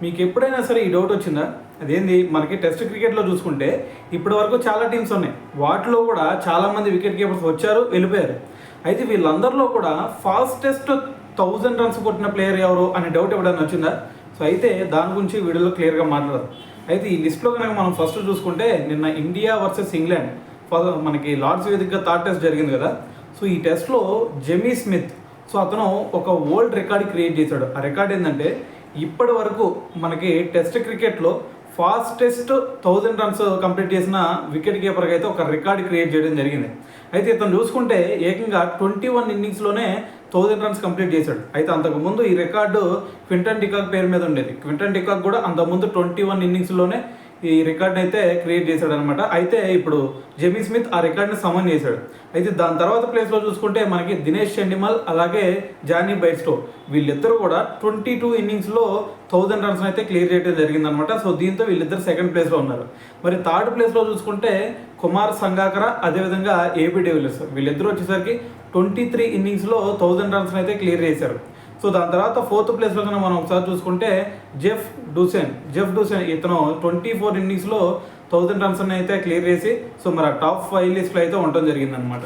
మీకు ఎప్పుడైనా సరే ఈ డౌట్ వచ్చిందా? అదేంది, మనకి టెస్ట్ క్రికెట్లో చూసుకుంటే ఇప్పటి వరకు చాలా టీమ్స్ ఉన్నాయి, వాటిలో కూడా చాలామంది వికెట్ కీపర్స్ వచ్చారు వెళ్ళిపోయారు. అయితే వీళ్ళందరిలో కూడా ఫాస్టెస్ట్ 1000 రన్స్ కొట్టిన ప్లేయర్ ఎవరు అనే డౌట్ ఎప్పుడైనా వచ్చిందా? సో అయితే దాని గురించి వీడియోలో క్లియర్గా మాట్లాడదాం. అయితే ఈ లిస్ట్లో కనుక మనం ఫస్ట్ చూసుకుంటే నిన్న ఇండియా వర్సెస్ ఇంగ్లాండ్ మనకి లార్డ్స్ వేదికగా థర్డ్ టెస్ట్ జరిగింది కదా. సో ఈ టెస్ట్లో జెమీ స్మిత్, సో అతను ఒక వరల్డ్ రికార్డ్ క్రియేట్ చేశాడు. ఆ రికార్డ్ ఏంటంటే ఇప్పటి వరకు మనకి టెస్ట్ క్రికెట్లో ఫాస్టెస్ట్ 1000 రన్స్ కంప్లీట్ చేసిన వికెట్ కీపర్గా అయితే ఒక రికార్డ్ క్రియేట్ చేయడం జరిగింది. అయితే ఇతను చూసుకుంటే ఏకంగా 21 ఇన్నింగ్స్లోనే 1000 రన్స్ కంప్లీట్ చేశాడు. అయితే అంతకుముందు ఈ రికార్డు క్వింటన్ డికాక్ పేరు మీద ఉండేది. క్వింటన్ డికాక్ కూడా అంతకుముందు 21 ఇన్నింగ్స్లోనే ఈ రికార్డ్ని అయితే క్రియేట్ చేశాడు అనమాట. అయితే ఇప్పుడు జెమీ స్మిత్ ఆ రికార్డ్ని సమన్ చేశాడు. అయితే దాని తర్వాత ప్లేస్లో చూసుకుంటే మనకి దినేష్ చండిమల్ అలాగే జానీ బైస్టో వీళ్ళిద్దరూ కూడా 22 ఇన్నింగ్స్లో 1000 రన్స్ అయితే క్లియర్ చేయడం జరిగిందనమాట. సో దీంతో వీళ్ళిద్దరు సెకండ్ ప్లేస్లో ఉన్నారు. మరి థర్డ్ ప్లేస్లో చూసుకుంటే కుమార్ సంగాకర అదేవిధంగా ఏబీ డివిలియర్స్ వీళ్ళిద్దరూ వచ్చేసరికి 23 ఇన్నింగ్స్లో 1000 రన్స్ అయితే క్లియర్ చేశారు. సో దాని తర్వాత ఫోర్త్ ప్లేస్లో కన్నా మనం ఒకసారి చూసుకుంటే జెఫ్ డూసెన్ ఇతను 24 ఇన్నింగ్స్లో 1000 రన్స్ అయితే క్లియర్ చేసి సో మరి ఆ టాప్ 5 లిస్ట్లో అయితే ఉండటం జరిగిందనమాట.